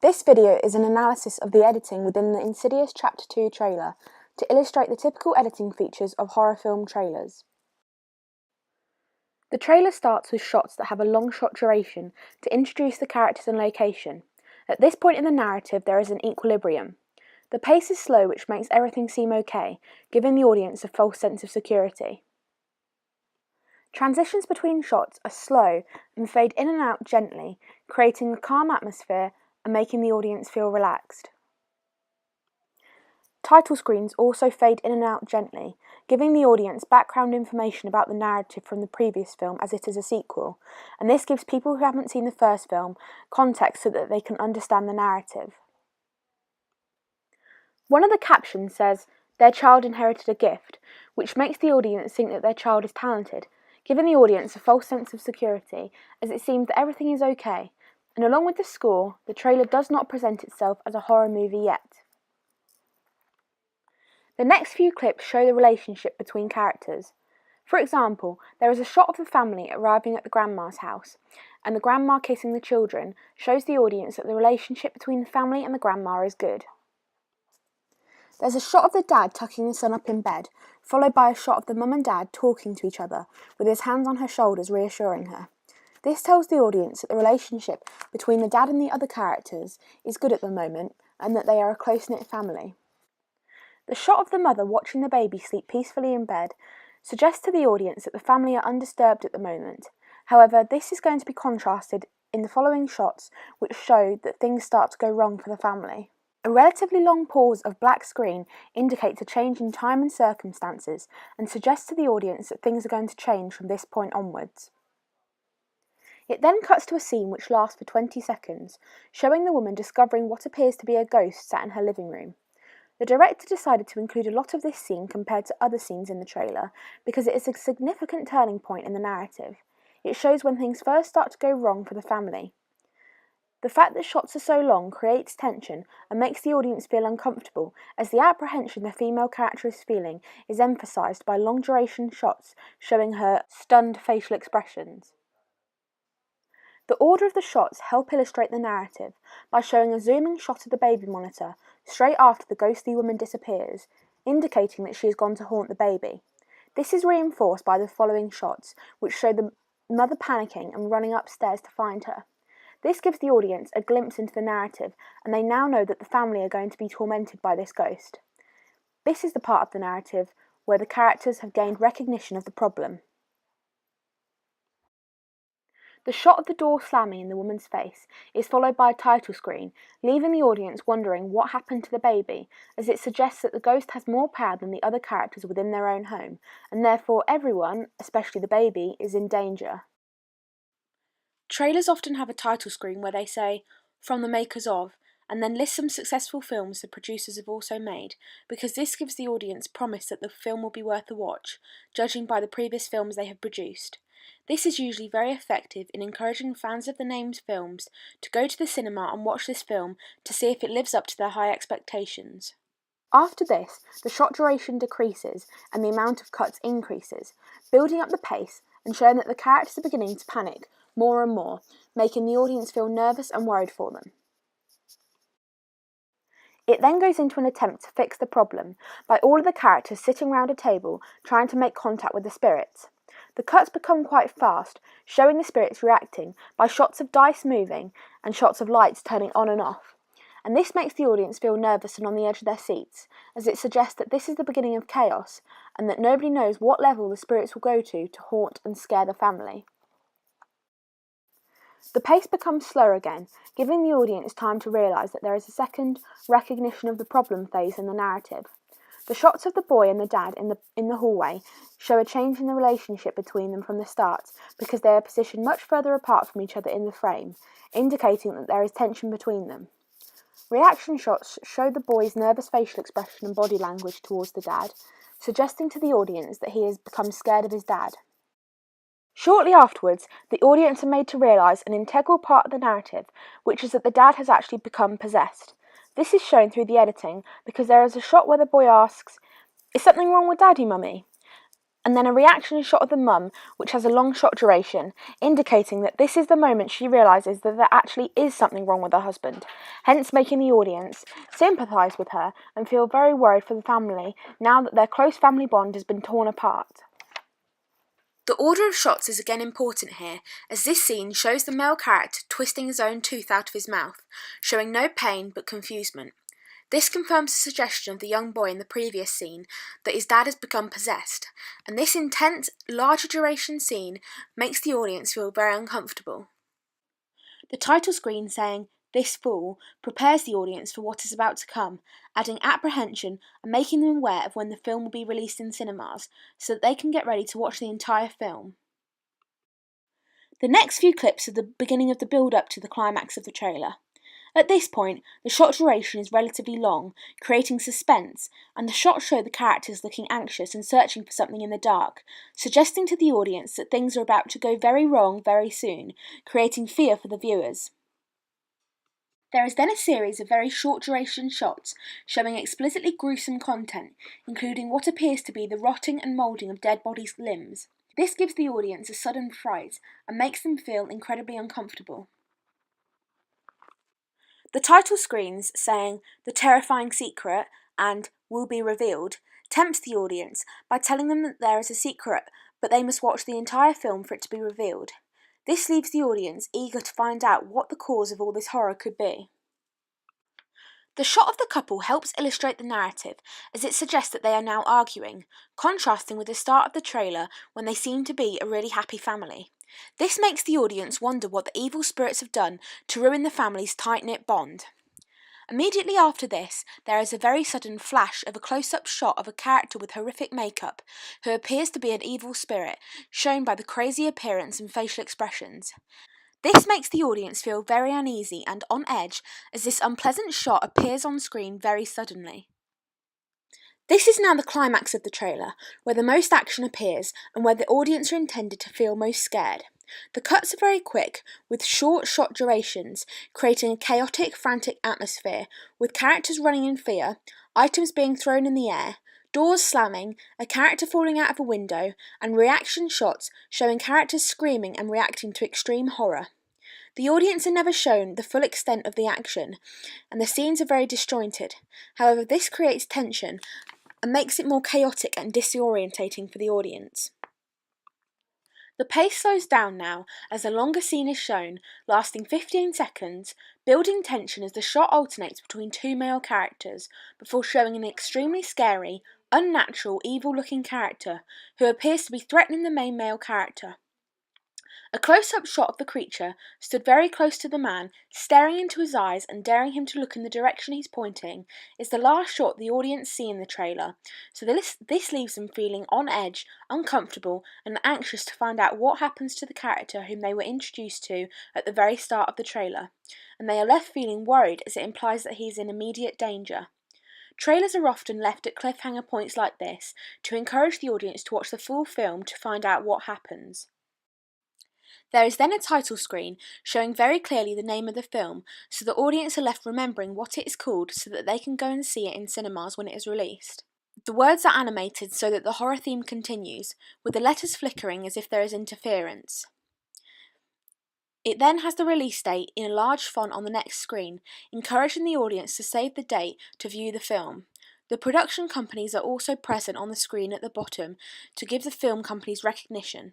This video is an analysis of the editing within the Insidious Chapter 2 trailer to illustrate the typical editing features of horror film trailers. The trailer starts with shots that have a long shot duration to introduce the characters and location. At this point in the narrative, there is an equilibrium. The pace is slow, which makes everything seem okay, giving the audience a false sense of security. Transitions between shots are slow and fade in and out gently, creating a calm atmosphere and making the audience feel relaxed. Title screens also fade in and out gently, giving the audience background information about the narrative from the previous film as it is a sequel, and this gives people who haven't seen the first film context so that they can understand the narrative. One of the captions says, "Their child inherited a gift," which makes the audience think that their child is talented, giving the audience a false sense of security as it seems that everything is okay, and along with the score, the trailer does not present itself as a horror movie yet. The next few clips show the relationship between characters. For example, there is a shot of the family arriving at the grandma's house, and the grandma kissing the children shows the audience that the relationship between the family and the grandma is good. There's a shot of the dad tucking the son up in bed, followed by a shot of the mum and dad talking to each other, with his hands on her shoulders reassuring her. This tells the audience that the relationship between the dad and the other characters is good at the moment, and that they are a close-knit family. The shot of the mother watching the baby sleep peacefully in bed suggests to the audience that the family are undisturbed at the moment. However, this is going to be contrasted in the following shots, which show that things start to go wrong for the family. A relatively long pause of black screen indicates a change in time and circumstances and suggests to the audience that things are going to change from this point onwards. It then cuts to a scene which lasts for 20 seconds, showing the woman discovering what appears to be a ghost sat in her living room. The director decided to include a lot of this scene compared to other scenes in the trailer because it is a significant turning point in the narrative. It shows when things first start to go wrong for the family. The fact that shots are so long creates tension and makes the audience feel uncomfortable, as the apprehension the female character is feeling is emphasised by long duration shots showing her stunned facial expressions. The order of the shots help illustrate the narrative by showing a zooming shot of the baby monitor straight after the ghostly woman disappears, indicating that she has gone to haunt the baby. This is reinforced by the following shots, which show the mother panicking and running upstairs to find her. This gives the audience a glimpse into the narrative, and they now know that the family are going to be tormented by this ghost. This is the part of the narrative where the characters have gained recognition of the problem. The shot of the door slamming in the woman's face is followed by a title screen, leaving the audience wondering what happened to the baby, as it suggests that the ghost has more power than the other characters within their own home, and therefore everyone, especially the baby, is in danger. Trailers often have a title screen where they say, "From the makers of," and then list some successful films the producers have also made, because this gives the audience promise that the film will be worth a watch, judging by the previous films they have produced. This is usually very effective in encouraging fans of the named films to go to the cinema and watch this film to see if it lives up to their high expectations. After this, the shot duration decreases and the amount of cuts increases, building up the pace and showing that the characters are beginning to panic more and more, making the audience feel nervous and worried for them. It then goes into an attempt to fix the problem by all of the characters sitting round a table trying to make contact with the spirits. The cuts become quite fast, showing the spirits reacting by shots of dice moving and shots of lights turning on and off. And this makes the audience feel nervous and on the edge of their seats, as it suggests that this is the beginning of chaos and that nobody knows what level the spirits will go to haunt and scare the family. The pace becomes slower again, giving the audience time to realise that there is a second recognition of the problem phase in the narrative. The shots of the boy and the dad in the hallway show a change in the relationship between them from the start, because they are positioned much further apart from each other in the frame, indicating that there is tension between them. Reaction shots show the boy's nervous facial expression and body language towards the dad, suggesting to the audience that he has become scared of his dad. Shortly afterwards, the audience are made to realise an integral part of the narrative, which is that the dad has actually become possessed. This is shown through the editing because there is a shot where the boy asks, "Is something wrong with Daddy, Mummy?" and then a reaction shot of the mum, which has a long shot duration, indicating that this is the moment she realises that there actually is something wrong with her husband, hence making the audience sympathise with her and feel very worried for the family now that their close family bond has been torn apart. The order of shots is again important here, as this scene shows the male character twisting his own tooth out of his mouth, showing no pain but confusement. This confirms the suggestion of the young boy in the previous scene that his dad has become possessed, and this intense, larger duration scene makes the audience feel very uncomfortable. The title screen saying, "This Fool," prepares the audience for what is about to come, adding apprehension and making them aware of when the film will be released in cinemas, so that they can get ready to watch the entire film. The next few clips are the beginning of the build-up to the climax of the trailer. At this point, the shot duration is relatively long, creating suspense, and the shots show the characters looking anxious and searching for something in the dark, suggesting to the audience that things are about to go very wrong very soon, creating fear for the viewers. There is then a series of very short duration shots showing explicitly gruesome content, including what appears to be the rotting and moulding of dead bodies' limbs. This gives the audience a sudden fright and makes them feel incredibly uncomfortable. The title screens saying "The Terrifying Secret" and "Will Be Revealed" tempts the audience by telling them that there is a secret, but they must watch the entire film for it to be revealed. This leaves the audience eager to find out what the cause of all this horror could be. The shot of the couple helps illustrate the narrative, as it suggests that they are now arguing, contrasting with the start of the trailer when they seem to be a really happy family. This makes the audience wonder what the evil spirits have done to ruin the family's tight-knit bond. Immediately after this, there is a very sudden flash of a close-up shot of a character with horrific makeup, who appears to be an evil spirit, shown by the crazy appearance and facial expressions. This makes the audience feel very uneasy and on edge, as this unpleasant shot appears on screen very suddenly. This is now the climax of the trailer, where the most action appears and where the audience are intended to feel most scared. The cuts are very quick, with short shot durations, creating a chaotic, frantic atmosphere, with characters running in fear, items being thrown in the air, doors slamming, a character falling out of a window, and reaction shots showing characters screaming and reacting to extreme horror. The audience are never shown the full extent of the action, and the scenes are very disjointed. However, this creates tension and makes it more chaotic and disorientating for the audience. The pace slows down now as a longer scene is shown, lasting 15 seconds, building tension as the shot alternates between two male characters, before showing an extremely scary, unnatural, evil-looking character who appears to be threatening the main male character. A close-up shot of the creature stood very close to the man, staring into his eyes and daring him to look in the direction he's pointing, is the last shot the audience see in the trailer, so this leaves them feeling on edge, uncomfortable, and anxious to find out what happens to the character whom they were introduced to at the very start of the trailer, and they are left feeling worried as it implies that he is in immediate danger. Trailers are often left at cliffhanger points like this to encourage the audience to watch the full film to find out what happens. There is then a title screen showing very clearly the name of the film, so the audience are left remembering what it is called so that they can go and see it in cinemas when it is released. The words are animated so that the horror theme continues, with the letters flickering as if there is interference. It then has the release date in a large font on the next screen, encouraging the audience to save the date to view the film. The production companies are also present on the screen at the bottom to give the film companies recognition.